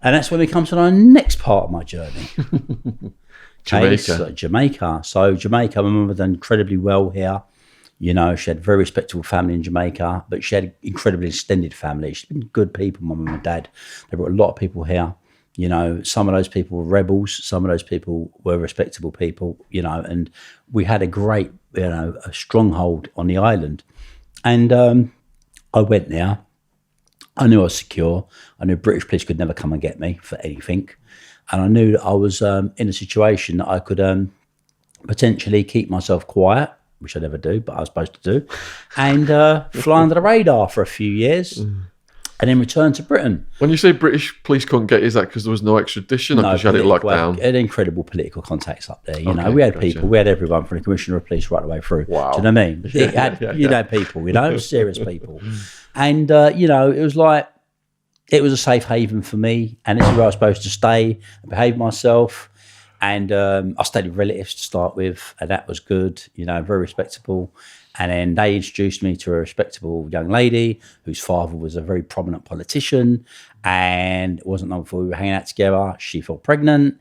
And that's when we come to our next part of my journey. Jamaica. Jamaica. So Jamaica, my mum had done incredibly well here. You know, she had a very respectable family in Jamaica, but she had an incredibly extended family. She's been good people, my mum and dad. They brought a lot of people here. You know, some of those people were rebels. Some of those people were respectable people, you know, and we had a great, you know, a stronghold on the island. And I went there. I knew I was secure. I knew British police could never come and get me for anything. And I knew that I was in a situation that I could potentially keep myself quiet, which I never do, but I was supposed to do, and fly under the radar for a few years and then return to Britain. When you say British police couldn't get you, is that because there was no extradition or because you had it locked down? We had incredible political contacts up there. You know, we had people, we had everyone from the Commissioner of Police right the way through. Wow. Do you know what I mean? It had, you know, people, you know, serious people. And, you know, it was like, it was a safe haven for me, and it's where I was supposed to stay and behave myself. And I stayed with relatives to start with, and that was good, you know, very respectable. And then they introduced me to a respectable young lady whose father was a very prominent politician. And it wasn't long before we were hanging out together, she fell pregnant.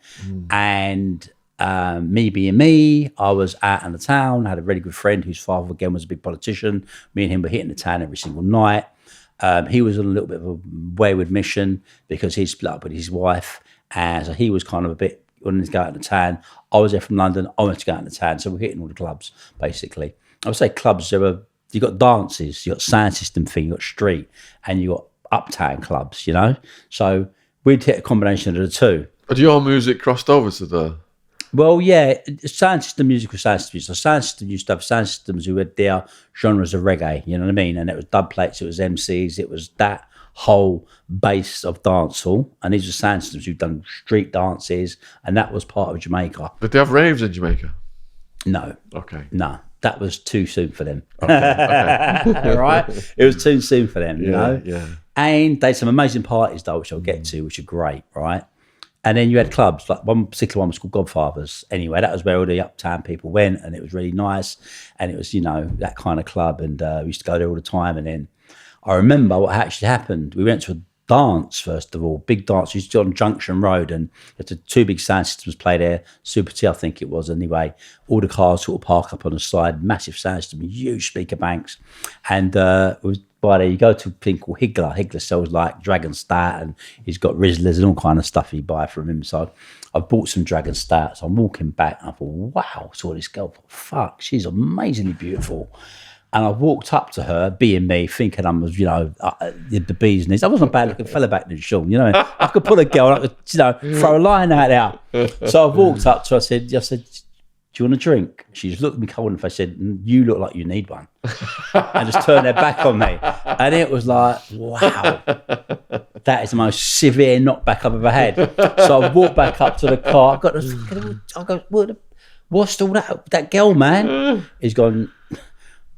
And me being me, I was out in the town, had a really good friend whose father, again, was a big politician. Me and him were hitting the town every single night. He was on a little bit of a wayward mission because he split up with his wife. And so he was kind of a bit wanting to go out in the town. I was there from London. I wanted to go out in the town. So we're hitting all the clubs, basically. I would say clubs, you got dances, you got sound system thing, you got street, and you got uptown clubs, you know? So we'd hit a combination of the two. Had your music crossed over to the... Well, yeah, sound system music was sound system. So sound system used to have sound systems who had their genres of reggae, you know what I mean? And it was dub plates, it was MCs, it was that whole base of dancehall. And these were sound systems who'd done street dances, and that was part of Jamaica. Did they have raves in Jamaica? No. Okay. No, that was too soon for them. Okay. Right? It was too soon for them, you know? Yeah. And they had some amazing parties, though, which I'll get to, which are great, right? And then you had clubs, like one particular one was called Godfathers. Anyway, that was where all the uptown people went, and it was really nice. And it was, you know, that kind of club, and we used to go there all the time. And then I remember what actually happened. We went to a dance, first of all, big dance. We used to go on Junction Road, and the two big sound systems play there. Super T, I think it was. Anyway, all the cars sort of park up on the side, massive sound system, huge speaker banks. And it was by there, you go to a thing called Higgler. Higgler sells like Dragon Stout, and he's got Rizzlers and all kind of stuff you buy from him. So I bought some Dragon Stout. So I'm walking back, and I thought, wow, saw this girl. I thought, fuck, she's amazingly beautiful. And I walked up to her, being me, thinking I was, you know, the bee's knees. I wasn't a bad looking fella back then, Shaun, you know. I could pull a girl, I could, you know, throw a line out there. So I walked up to her, I said, do you want a drink? She just looked at me cold and I said, you look like you need one. And just turned her back on me. And it was like, wow, that is the most severe knockback I've ever had. So I walked back up to the car. I go, what's all that girl, man? He's gone,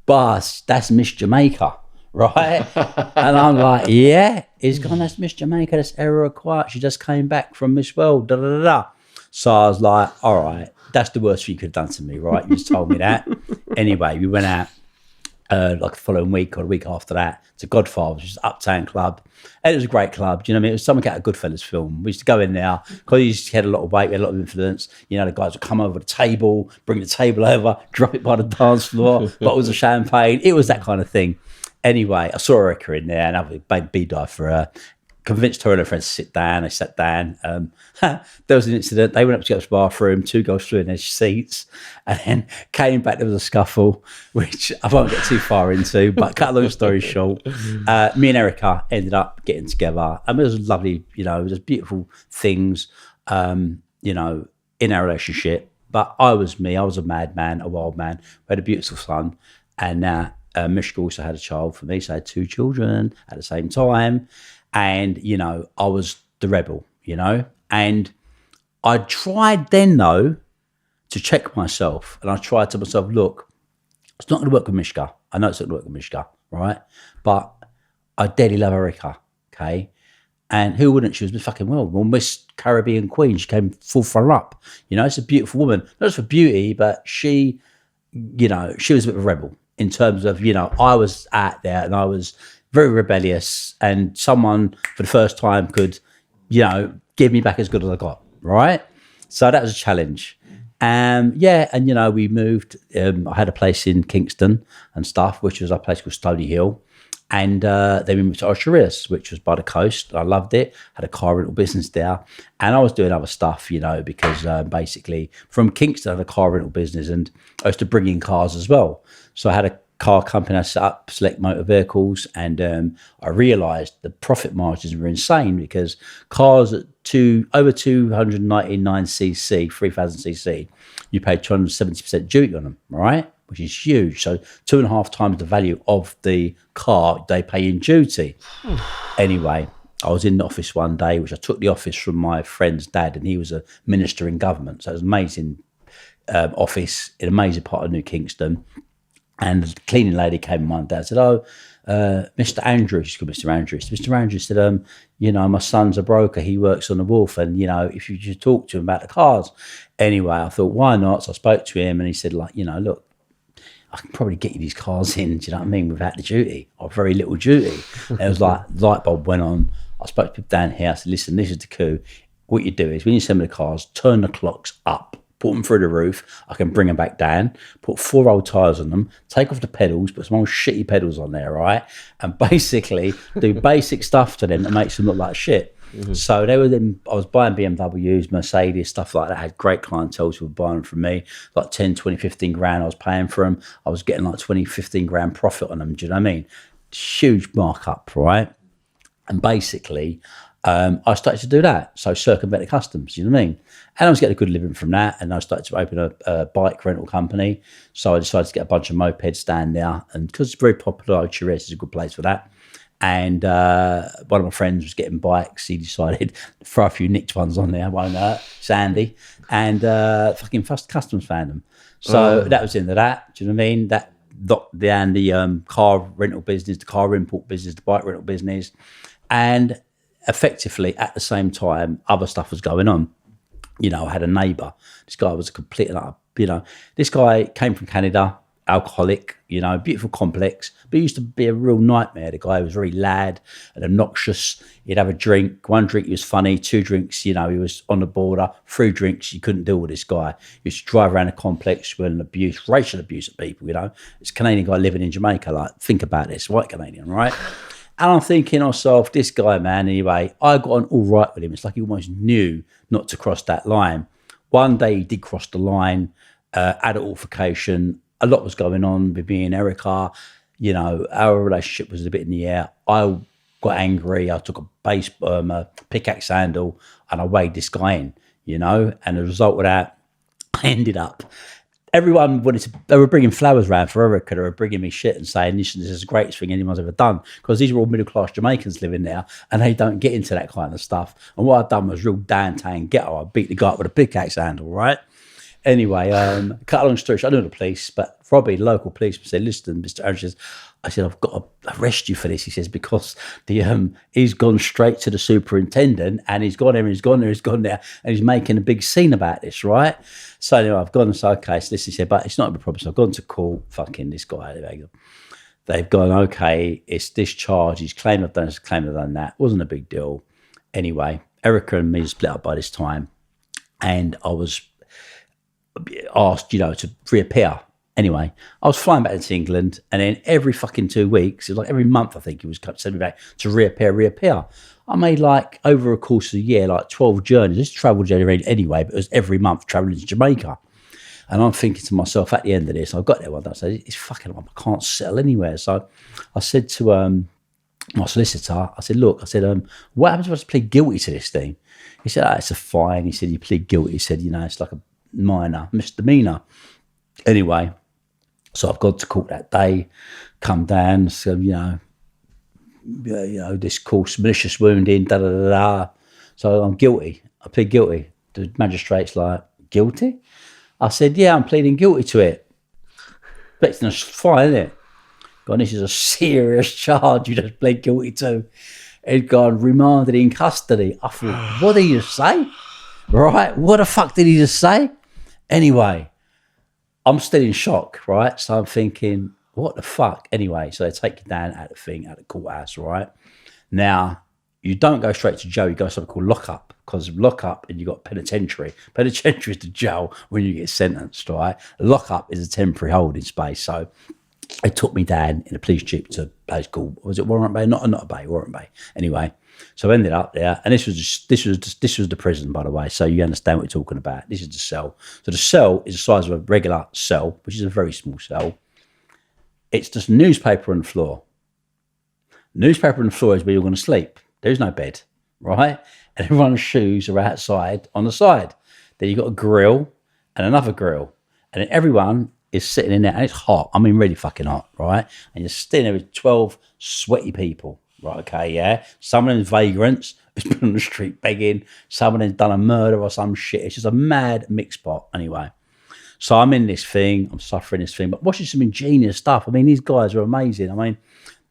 boss, that's Miss Jamaica, right? And I'm like, yeah. He's gone, that's Miss Jamaica, that's Era Quiet. She just came back from Miss World, da da da da. So I was like, all right, that's the worst thing you could have done to me, right? You just told me that. Anyway, we went out like the following week or a week after that to Godfathers, which is an uptown club. And it was a great club. Do you know what I mean? It was something out of Goodfellas film. We used to go in there because he had a lot of weight, we had a lot of influence. You know, the guys would come over the table, bring the table over, drop it by the dance floor, bottles of champagne. It was that kind of thing. Anyway, I saw Erica in there and I made B-dive for her. Convinced her and her friends to sit down. They sat down. There was an incident. They went up to go to the bathroom. Two girls flew in their seats and then came back. There was a scuffle, which I won't get too far into, but cut a long story short, me and Erica ended up getting together. And it was lovely, you know, it was beautiful things, you know, in our relationship. But I was me. I was a madman, a wild man. We had a beautiful son. And now Mishka also had a child for me. So I had two children at the same time. And, you know, I was the rebel, you know, and I tried then, though, to check myself. And I tried to myself, look, it's not going to work with Mishka. I know it's not going to work with Mishka, right? But I dearly love Erica, okay? And who wouldn't? She was Miss fucking world. Well, Miss Caribbean Queen. She came full front up. You know, it's a beautiful woman. Not just for beauty, but she, you know, she was a bit of a rebel in terms of, you know, I was out there and I was very rebellious, and someone for the first time could give me back as good as I got, right? So that was a challenge. We moved. I had a place in Kingston and stuff, which was a place called Stony Hill. And then we moved to Osharis, which was by the coast. I loved it. Had a car rental business there. And I was doing other stuff, because basically from Kingston, I had a car rental business and I used to bring in cars as well. So I had a car company I set up, Select Motor Vehicles, and I realised the profit margins were insane because cars at over 299cc, 3000cc, you pay 270% duty on them, right? Which is huge. So 2.5 times the value of the car they pay in duty. Anyway, I was in the office one day, which I took the office from my friend's dad, and he was a minister in government. So it was an amazing office in an amazing part of New Kingston. And the cleaning lady came one day and said, Mr. Andrews, she's called Mr. Andrews. Mr. Andrews said, my son's a broker. He works on the wharf. And, if you just talk to him about the cars. Anyway, I thought, why not? So I spoke to him and he said, look, I can probably get you these cars in, do you know what I mean, without the duty or very little duty. And it was like, light bulb went on. I spoke to people down here. I said, listen, this is the coup. What you do is when you send me the cars, turn the clocks up. Put them through the roof. I can bring them back down. Put 4 old tyres on them. Take off the pedals. Put some old shitty pedals on there, right? And basically do basic stuff to them that makes them look like shit. Mm-hmm. So they were then. I was buying BMWs, Mercedes, stuff like that. I had great clientele who were buying them from me. Like 10, 20, 15 grand I was paying for them. I was getting like 20, 15 grand profit on them. Do you know what I mean? Huge markup, right? And basically, I started to do that. So circumvent the customs, you know what I mean? And I was getting a good living from that. And I started to open a bike rental company. So I decided to get a bunch of mopeds stand there. And because it's very popular, Chiris is a good place for that. And one of my friends was getting bikes. He decided to throw a few nicked ones on there, won't hurt, Sandy. And fucking first customs found them. So that was into that. Do you know what I mean? That locked down the car rental business, the car import business, the bike rental business. And effectively, at the same time, other stuff was going on. I had a neighbour. This guy was a complete, this guy came from Canada, alcoholic, beautiful complex, but he used to be a real nightmare. The guy was very loud and obnoxious. He'd have a drink. 1 drink, he was funny. 2 drinks, he was on the border. 3 drinks, you couldn't deal with this guy. He used to drive around the complex with racial abuse of people, It's a Canadian guy living in Jamaica. Think about this, white Canadian, right? And I'm thinking to myself, this guy, man, anyway, I got on all right with him. It's like he almost knew not to cross that line. One day he did cross the line, had an altercation. A lot was going on with me and Erica. Our relationship was a bit in the air. I got angry. I took a pickaxe handle and I weighed this guy in, and as a result of that, I ended up... Everyone they were bringing flowers around for Erica. They were bringing me shit and saying, this is the greatest thing anyone's ever done. Because these are all middle-class Jamaicans living there and they don't get into that kind of stuff. And what I'd done was real downtown ghetto. I beat the guy up with a pickaxe handle, right? Anyway, cut a long story short, I knew the police, but Robbie, the local policeman, said, listen, Mr. Andrews, I said, I've got to arrest you for this. He says, because he's gone straight to the superintendent and he's gone there, he's gone there, and he's making a big scene about this, right? So anyway, I've gone and said, okay, so listen, he said, but it's not a problem. So I've gone to court, fucking this guy. They've gone, okay, it's discharged. He's claimed I've done this, claimed I've done that. It wasn't a big deal. Anyway, Erica and me split up by this time. And I was asked, to reappear. Anyway, I was flying back to England, and then every fucking 2 weeks, it was like every month, I think he was sending me back to reappear. I made over a course of a year, 12 journeys. Just travel journey anyway, but it was every month traveling to Jamaica. And I'm thinking to myself, at the end of this, I got there one day, I said, it's fucking, I can't settle anywhere. So I said to my solicitor, I said, look, what happens if I just plead guilty to this thing? He said, it's a fine. He said, you plead guilty. He said, it's like a minor misdemeanor. Anyway, so I've gone to court that day, come down, so, this course, malicious wounding, da-da-da-da. So I'm guilty. I plead guilty. The magistrate's like, guilty? I said, yeah, I'm pleading guilty to it. But it's fine, isn't it? God, this is a serious charge you just plead guilty to. He'd gone remanded in custody. I thought, what did he just say? Right? What the fuck did he just say? Anyway, I'm still in shock, right? So I'm thinking, what the fuck? Anyway, so they take you down at the courthouse, right? Now, you don't go straight to jail, you go to something called lockup, because lockup and you got penitentiary. Penitentiary is the jail when you get sentenced, right? Lockup is a temporary holding space. So they took me down in a police jeep to a place called, was it Warrant Bay? Not a Bay, Warrant Bay. Anyway, so I ended up there, and this was the prison, by the way. So you understand what we're talking about. This is the cell. So the cell is the size of a regular cell, which is a very small cell. It's just newspaper on the floor. Newspaper on the floor is where you're going to sleep. There's no bed, right? And everyone's shoes are outside on the side. Then you've got a grill and another grill, and then everyone is sitting in there, and it's hot. I mean, really fucking hot, right? And you're sitting there with 12 sweaty people. Right, okay, yeah. Some of them's vagrants who's been on the street begging. Some of them's done a murder or some shit. It's just a mad mixed pot, anyway. So I'm in this thing, I'm suffering this thing, but watching some ingenious stuff. I mean, these guys are amazing. I mean,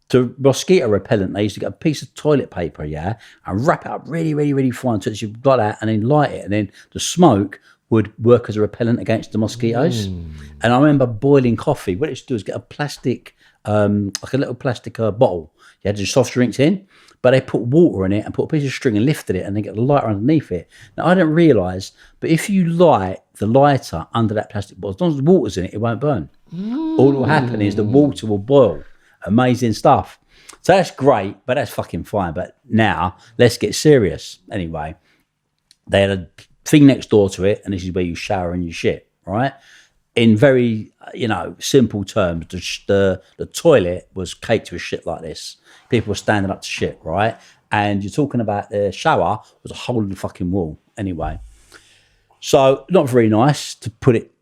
to mosquito repellent, they used to get a piece of toilet paper, yeah, and wrap it up really, really, really fine so that you've got that, and then light it, and then the smoke would work as a repellent against the mosquitoes. And I remember boiling coffee. What it used to do is get a plastic, like a little plastic bottle. You had your soft drinks in, but they put water in it and put a piece of string and lifted it, and then get the lighter underneath it. Now, I didn't realise, but if you light the lighter under that plastic bottle, as long as the water's in it, it won't burn. All that will happen is the water will boil. Amazing stuff. So that's great, but that's fucking fine. But now, let's get serious. Anyway, they had a thing next door to it, and this is where you shower and you shit, right? In very, simple terms, the toilet was caked with shit like this. People were standing up to shit, right? And you're talking about the shower was a hole in the fucking wall. Anyway, so not very nice, to put it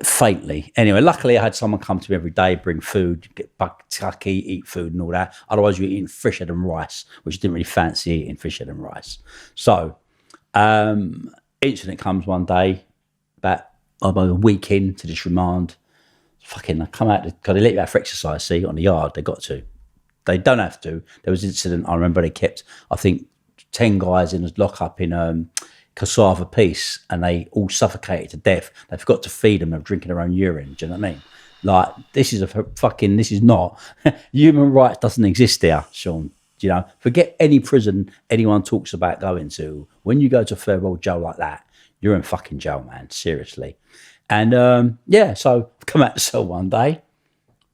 faintly. Anyway, luckily I had someone come to me every day, bring food, get Bucktucky, eat food and all that. Otherwise you're eating fish head and rice, which I didn't really fancy eating fish head and rice. So, incident comes one day, about a week into this remand. Fucking, I come out, because they let you out for exercise, see, on the yard. They got to. They don't have to. There was an incident, I remember they kept, I think, 10 guys in a lockup in cassava piece, and they all suffocated to death. They forgot to feed them. They were drinking their own urine. Do you know what I mean? Like, this is not, human rights doesn't exist there, Shaun. Forget any prison anyone talks about going to. When you go to a third world jail like that, you're in fucking jail, man. Seriously. And so I've come out the cell one day.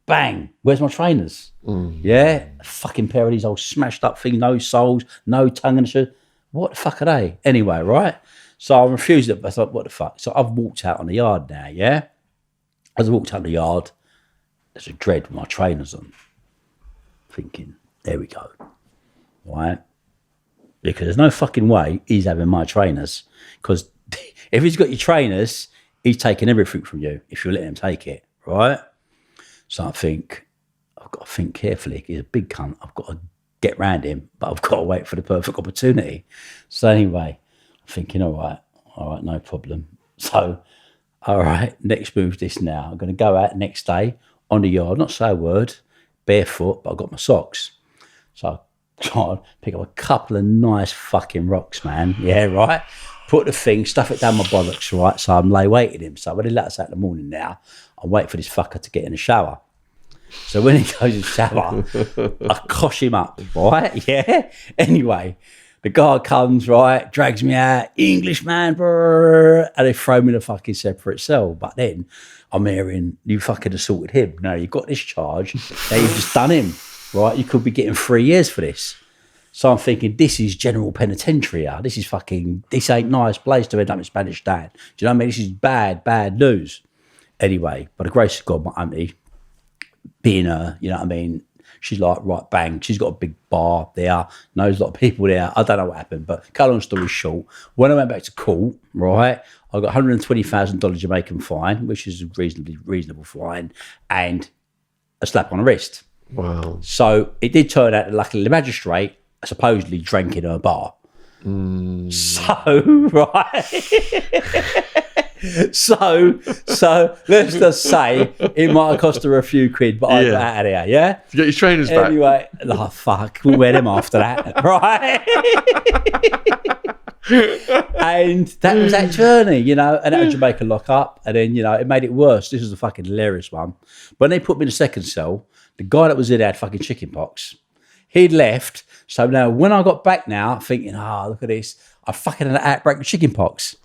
Bang, where's my trainers? Yeah, a fucking pair of these old smashed up things, no soles, no tongue and shit. What the fuck are they? Anyway, right? So I refused it, but I thought, what the fuck? So I've walked out on the yard now, yeah? As I walked out the yard, there's a dread with my trainers on. Thinking, there we go. Right? Because there's no fucking way he's having my trainers. Because if he's got your trainers, he's taking everything from you if you're letting him take it, right? So I think, I've got to think carefully. He's a big cunt. I've got to get round him, but I've got to wait for the perfect opportunity. So anyway, I'm thinking, all right, no problem. So, all right, next move this now. I'm going to go out next day on the yard, not say a word, barefoot, but I've got my socks. So I try and pick up a couple of nice fucking rocks, man. Yeah, right? Put the thing, stuff it down my bollocks, right? So I'm lay waiting him. So when he let us out in the morning now, I'm waiting for this fucker to get in the shower. So when he goes in the shower, I cosh him up, right? Yeah? Anyway, the guard comes, right, drags me out, English man, brr, and they throw me in a fucking separate cell. But then I'm hearing, you fucking assaulted him. No, you've got this charge. Now you've just done him, right? You could be getting 3 years for this. So I'm thinking, this is general penitentiary. This ain't nice place to end up in Spanish Town. Do you know what I mean? This is bad, bad news. Anyway, by the grace of God, my auntie, being her, you know what I mean? She's like, right, bang. She's got a big bar there, knows a lot of people there. I don't know what happened, but cut long story short, when I went back to court, right, I got $120,000 Jamaican fine, which is a reasonable fine, and a slap on the wrist. Wow. So it did turn out that luckily the magistrate supposedly drank in her bar. So, right. so let's just say it might have cost her a few quid, but I got out of there, yeah? To get your trainers back. Anyway, oh, fuck, we'll wear them after that, right? And that was that journey, and that was Jamaica lock-up, and then, it made it worse. This was a fucking hilarious one. When they put me in the second cell, the guy that was in there had fucking chicken pox. He'd left. So now when I got back now, thinking, look at this, I fucking had an outbreak of chicken pox.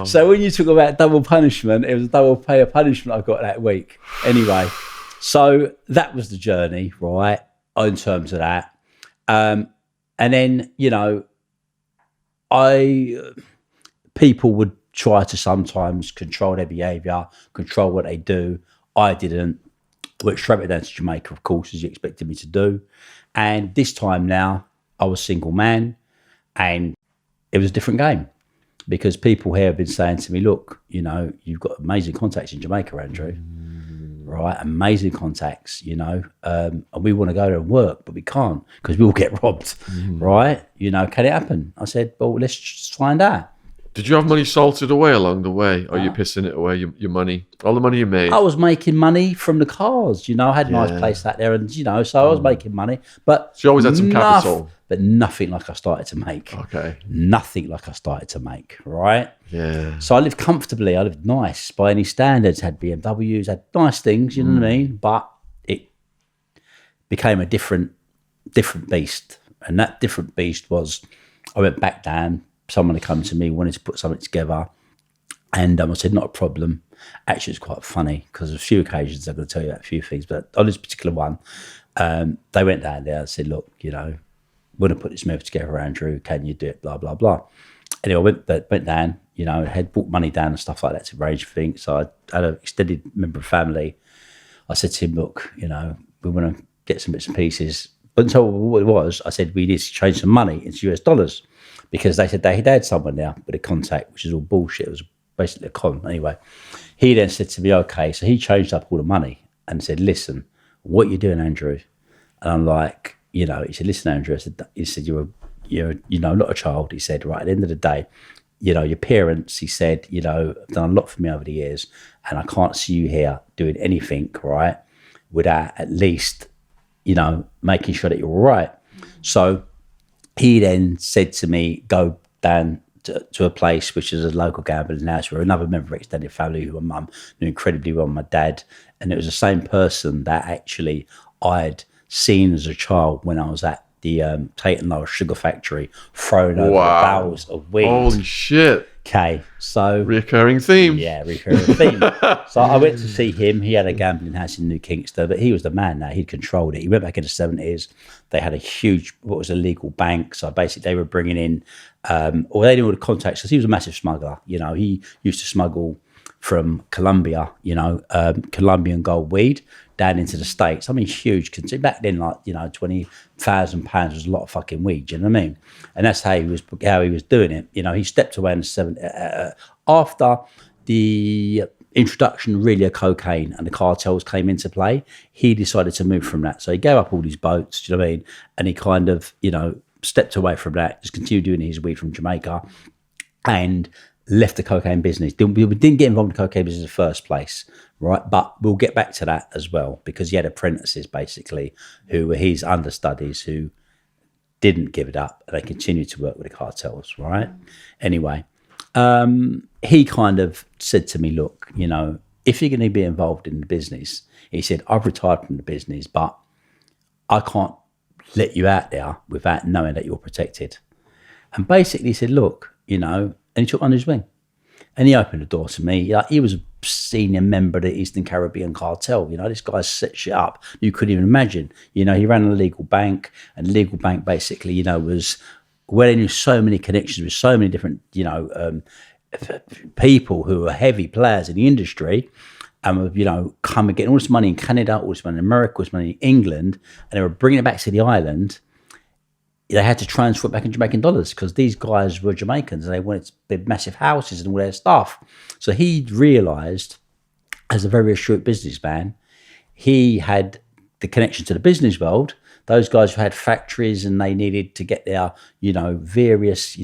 So when you talk about double punishment, it was a double pay of punishment I got that week. Anyway, so that was the journey, right, in terms of that. And then, people would try to sometimes control their behaviour, control what they do. I didn't. Went straight down to Jamaica, of course, as you expected me to do. And this time now, I was single man, and it was a different game. Because people here have been saying to me, look, you've got amazing contacts in Jamaica, Andrew, right? Amazing contacts, and we want to go there and work, but we can't because we all get robbed, right? Can it happen? I said, well, let's just find out. Did you have money salted away along the way? Or are you pissing it away, your money? All the money you made? I was making money from the cars, I had a nice place out there and, so I was making money. But so you always had some capital? But nothing like I started to make. Okay. Nothing like I started to make, right? Yeah. So I lived comfortably. I lived nice by any standards, had BMWs, had nice things, you know what I mean? But it became a different beast. And that different beast was, I went back down. Someone had come to me, wanted to put something together. And I said, not a problem. Actually, it's quite funny because on a few occasions, I'm going to tell you about a few things. But on this particular one, they went down there and said, look, want to put this move together, Andrew, can you do it, blah, blah, blah. Anyway, I went down, had brought money down and stuff like that to arrange things. So I had an extended member of family. I said to him, look, we want to get some bits and pieces. But until what it was, I said, we need to change some money into US dollars because they said they had someone there with a contact, which is all bullshit. It was basically a con. Anyway, he then said to me, okay, so he changed up all the money and said, listen, what are you doing, Andrew? And I'm like, he said, listen, Andrew, he said, you're not a child. He said, right, at the end of the day, your parents, he said, have done a lot for me over the years and I can't see you here doing anything, right, without at least, making sure that you're all right. So he then said to me, go down to a place which is a local gambling house where another member of extended family who my mum knew incredibly well, my dad, and it was the same person that actually I'd seen as a child when I was at the Tate and Lowell sugar factory, throwing over the barrels of weed. Holy shit. Okay, so... Recurring theme. Yeah, recurring theme. So I went to see him. He had a gambling house in New Kingston, but he was the man now. He'd controlled it. He went back in the 70s. They had a huge, what was a legal bank. So basically they were bringing in, or they didn't all the contacts, because he was a massive smuggler. He used to smuggle from Colombia, Colombian gold weed down into the States. I mean, huge. Back then, like, £20,000 was a lot of fucking weed, you know what I mean? And that's how he was doing it. He stepped away in the 70s. After the introduction, really, of cocaine and the cartels came into play, he decided to move from that. So he gave up all these boats, do you know what I mean? And he kind of, stepped away from that, just continued doing his weed from Jamaica and left the cocaine business. We didn't get involved in the cocaine business in the first place, right? But we'll get back to that as well, because he had apprentices, basically, who were his understudies who didn't give it up, and they continued to work with the cartels, right? Anyway, he kind of said to me, look, if you're going to be involved in the business, he said, I've retired from the business, but I can't let you out there without knowing that you're protected. And basically he said, look, and he took on his wing. And he opened the door to me. He was a senior member of the Eastern Caribbean cartel. This guy set shit up you couldn't even imagine. He ran a legal bank, and the legal bank basically, was where he knew so many connections with so many different, people who were heavy players in the industry, and come and getting all this money in Canada, all this money in America, all this money in England, and they were bringing it back to the island. They had to transfer it back in Jamaican dollars because these guys were Jamaicans and they wanted big, massive houses and all their stuff. So he realised, as a very astute businessman, he had the connection to the business world. Those guys who had factories and they needed to get their, various,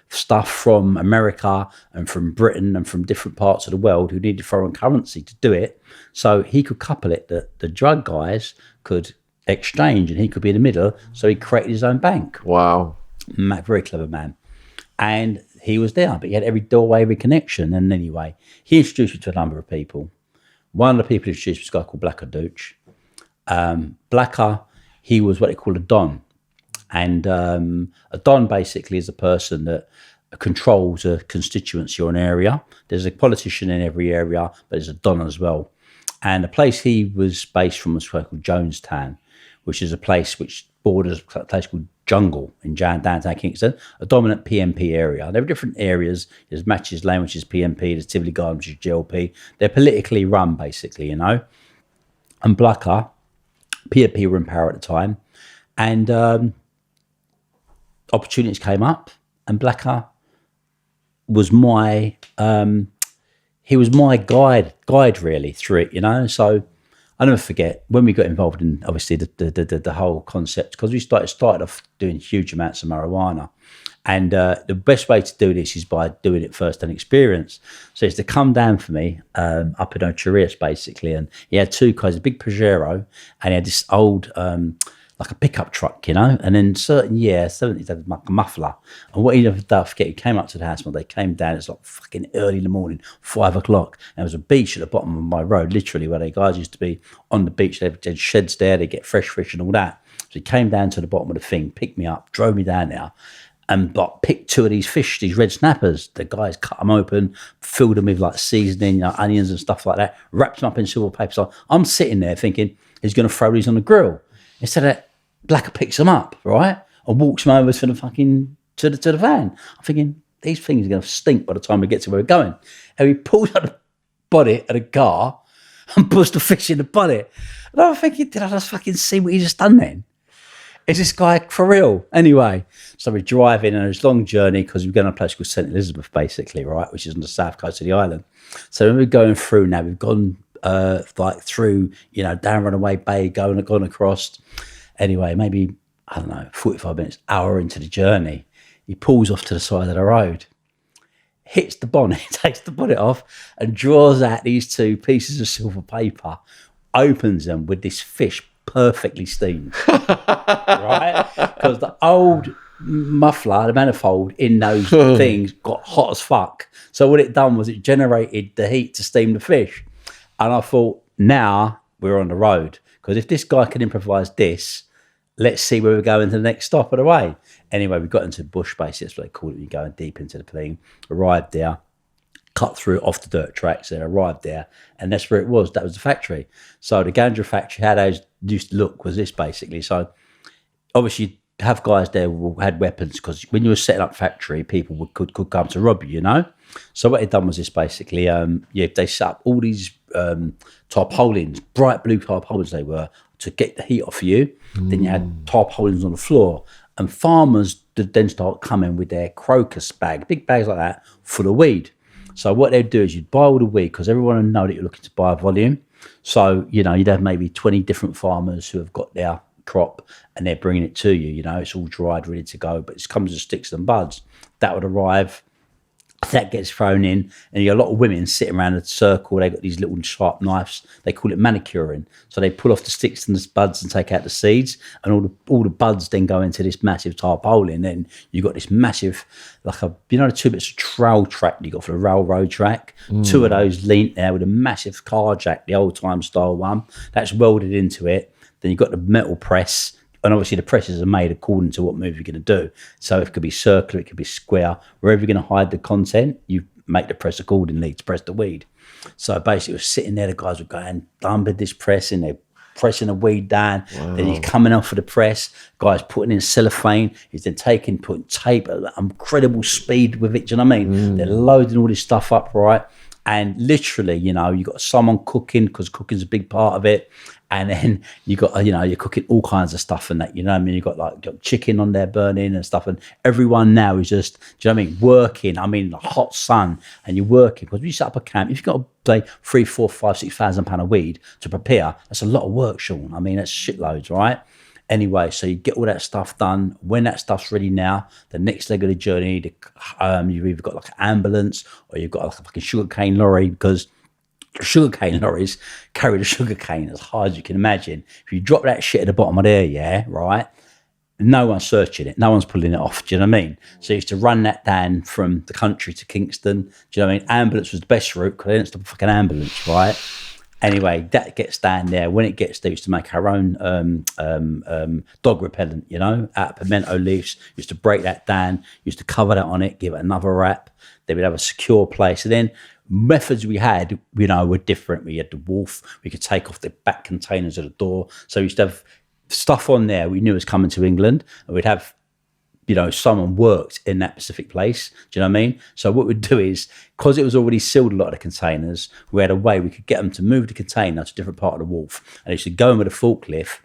stuff from America and from Britain and from different parts of the world who needed foreign currency to do it. So he could couple it that the drug guys could exchange and he could be in the middle, so he created his own bank. Wow. Very clever man. And he was there, but he had every doorway, every connection. And anyway, he introduced me to a number of people. One of the people he introduced was a guy called Black Dooch. Blacker, he was what they call a don. And a don basically is a person that controls a constituency or an area. There's a politician in every area, but there's a don as well. And the place he was based from was called Jonestown, which is a place which borders a place called Jungle in downtown Kingston, a dominant PMP area. There are different areas. There's Matches Lane, which is PMP. There's Tivoli Garden, which is GLP. They're politically run, basically, you know. And Blacker, PMP were in power at the time. And opportunities came up, and Blacker was my he was my guide really through it, you know. So I never forget when we got involved in obviously the whole concept, because we started off doing huge amounts of marijuana, and the best way to do this is by doing it first hand experience. So it's to come down for me up in Ocherias basically, and he had two cars, a big Pajero, and he had this old like a pickup truck, you know, and then certain years, 70s, had like a muffler. And what he never did, I forget, he came up to the house when they came down, it's like fucking early in the morning, 5 o'clock. And there was a beach at the bottom of my road, literally, where the guys used to be on the beach. They had sheds there, they get fresh fish and all that. So he came down to the bottom of the thing, picked me up, drove me down there, and picked two of these fish, these red snappers. The guys cut them open, filled them with like seasoning, you know, onions and stuff like that, wrapped them up in silver paper. So I'm sitting there thinking, he's going to throw these on the grill. Instead of Blacker picks them up, right, and walks them over to the fucking to the van. I'm thinking these things are going to stink by the time we get to where we're going. And he pulls out the bonnet of the car and puts the fish in the bonnet. And I'm thinking, did I just fucking see what he just done then? Is this guy for real? Anyway, so we're driving on this long journey because we're going to a place called St. Elizabeth, basically, right, which is on the south coast of the island. So when we're going through now, we've gone like through, you know, down Runaway Bay, gone across. Anyway, maybe, I don't know, 45 minutes, hour into the journey, he pulls off to the side of the road, hits the bonnet, takes the bonnet off, and draws out these two pieces of silver paper, opens them with this fish perfectly steamed, right? Because the old muffler, the manifold in those things got hot as fuck. So what it done was it generated the heat to steam the fish. And I thought, now we're on the road. Because if this guy can improvise this, let's see where we're going to the next stop of the way. Anyway, we got into the bush, basically, that's what they call it. You're going deep into the thing. Arrived there, cut through off the dirt tracks there, arrived there, and that's where it was. That was the factory. So the ganja factory, how those used to look was this, basically. So obviously, have guys there who had weapons, because when you were setting up factory, people could come to rob you, you know? So what they'd done was this, basically, they set up all these tarpaulins, bright blue tarpaulins they were, to get the heat off you. Then you had tarpaulins on the floor, and farmers did then start coming with their crocus bag, big bags like that, full of weed. So what they'd do is you'd buy all the weed, because everyone would know that you're looking to buy volume. So, you know, you'd have maybe 20 different farmers who have got their crop and they're bringing it to you, you know, it's all dried, ready to go, but it comes as sticks and buds. That would arrive, that gets thrown in, and you got a lot of women sitting around a circle. They got these little sharp knives. They call it manicuring. So they pull off the sticks and the buds and take out the seeds, and all the buds then go into this massive tarpaulin. Then you got this massive, like the two bits of trail track you got for the railroad track. Two of those leant there with a massive car jack, the old time style one. That's welded into it. Then you've got the metal press. And obviously the presses are made according to what move you're going to do. So it could be circular, it could be square. Wherever you're going to hide the content, you make the press accordingly to press the weed. So basically it was sitting there, the guys were going, dumping this press in, they're pressing the weed down. Wow. Then he's coming off of the press, guys putting in cellophane, he's then putting tape at incredible speed with it, do you know what I mean? They're loading all this stuff up, right? And literally, you know, you got someone cooking, because cooking's a big part of it. And then you got, you know, you're cooking all kinds of stuff and that, you know what I mean? You got chicken on there burning and stuff. And everyone now is just, do you know what I mean? Working, I mean, the hot sun, and you're working. Because when you set up a camp, if you've got to say 3, 4, 5, 6,000 pound of weed to prepare, that's a lot of work, Shaun. I mean, that's shitloads, right? Anyway, so you get all that stuff done. When that stuff's ready now, the next leg of the journey, you've either got like an ambulance or you've got like a fucking sugarcane lorry, because sugarcane lorries carry the sugarcane as hard as you can imagine. If you drop that shit at the bottom of there, yeah, right, no one's searching it, no one's pulling it off, do you know what I mean? So you used to run that down from the country to Kingston, do you know what I mean? Ambulance was the best route, because they didn't stop a fucking ambulance, right? Anyway, that gets down there. When it gets there, we used to make our own dog repellent, you know, out of pimento leaves. Used to break that down. Used to cover that on it, give it another wrap. Then we'd have a secure place. And then methods we had, you know, were different. We had the wolf. We could take off the back containers of the door. So we used to have stuff on there we knew was coming to England. And we'd have, you know, someone worked in that specific place. Do you know what I mean? So what we'd do is, because it was already sealed, a lot of the containers, we had a way we could get them to move the container to a different part of the wharf. And they used to go in with a forklift,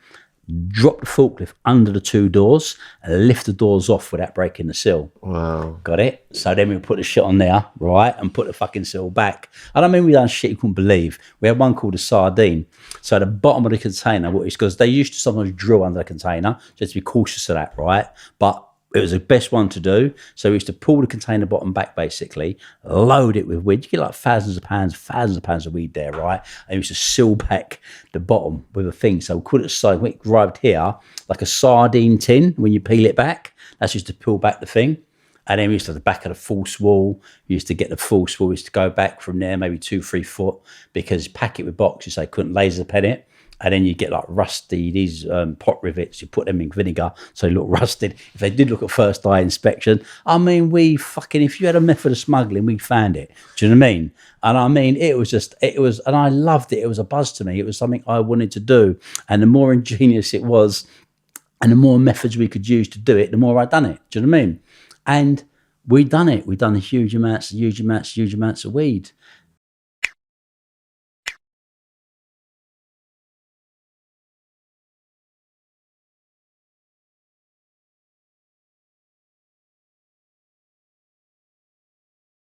drop the forklift under the 2 doors and lift the doors off without breaking the seal. Wow. Got it? So then we put the shit on there, right? And put the fucking seal back. And I mean, we done shit you couldn't believe. We had one called a sardine. So at the bottom of the container, what is, because they used to sometimes drill under the container, just to be cautious of that, right? But it was the best one to do. So we used to pull the container bottom back, basically, load it with weed. You get like thousands of pounds of weed there, right? And we used to seal back the bottom with a thing. So we put it aside, we arrived here, like a sardine tin, when you peel it back. That's just to peel back the thing. And then we used to have the back of the false wall. We used to get the false wall. We used to go back from there, maybe 2-3 foot, because pack it with boxes, so they couldn't laser pen it. And then you get like rusty, these pot rivets, you put them in vinegar so they look rusted. If they did look at first eye inspection, I mean, if you had a method of smuggling, we found it. Do you know what I mean? And I mean, and I loved it. It was a buzz to me. It was something I wanted to do. And the more ingenious it was, and the more methods we could use to do it, the more I done it. Do you know what I mean? And we done it. We done huge amounts of weed.